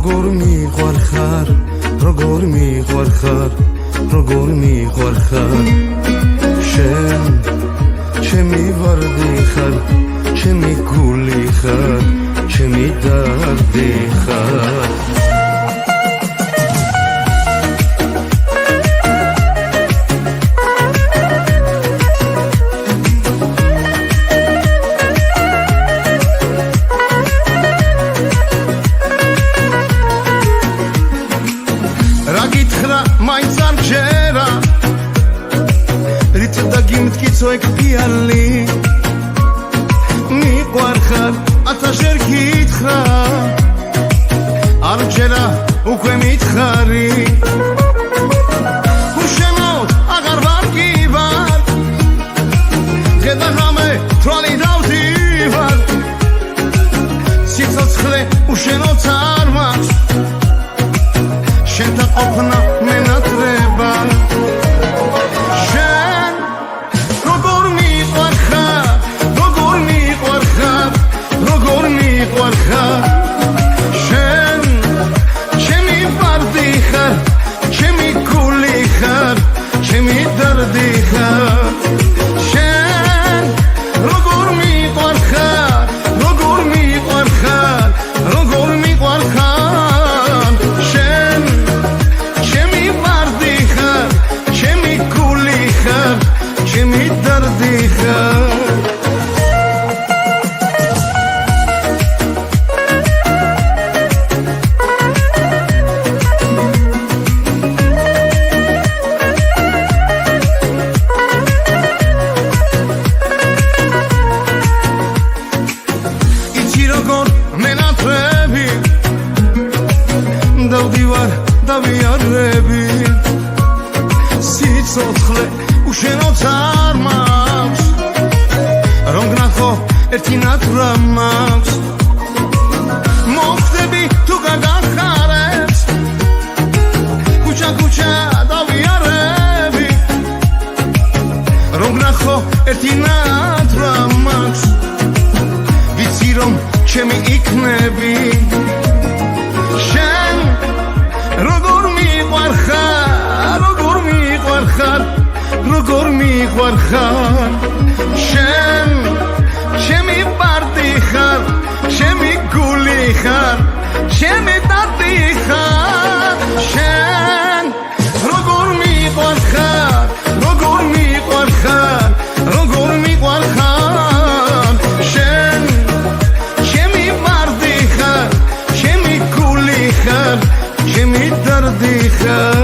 როგორ მიყვარხარ როგორ მიყვარხარ როგორ მიყვარხარ შენ ჩემი ვარდი ხარ ჩემი გული ხარ ჩემი დარდი ხარ მაინც არ ჯერა რით დაგიმტკიცო ეგ ფიალი მიყვარხარ ათაშერ გითხრა არ ჯერა უკვე მითხარი უშენოდ აღარ ვარ კი ვარ ხედა ღამე თვალი დავდივარ სიცოცხლე უშენოდ არ მაქვს შენთან ყოფნა მენატრება შენ როგორ მიყვარხარ როგორ მიყვარხარ როგორ მიყვარხარ შენ ჩემი ვარდი ხარ ჩემი გული ხარ ჩემი დარდი ხარ შენ როგორ მიყვარხარ როგორ მიყვარხარ როგორ მიყვარხარ შენ ჩემი დარდი ხარ იცი როგორ მენატრები დავდივარ დავიარები სიცოცხლე უშენოდ არ მაქვს რომ გნახო ერთი ნატრა მაქვს მოხდები თუ გაგახარებს ქუჩა ქუჩა დავიარები რომ გნახო ერთი ნატრა მაქვს ვიცი რომ ჩემი იქნები შენ როგორ მიყვარხარ როგორ მიყვარხარ როგორ მიყვარხარ შენ ჩემი ვარდი ხარ ჩემი გული ხარ ჩემი დარდი ხარ შენ როგორ მიყვარხარ როგორ მიყვარხარ როგორ მიყვარხარ შენ ჩემი ვარდი ხარ ჩემი გული ხარ ჩემი დარდი ხარ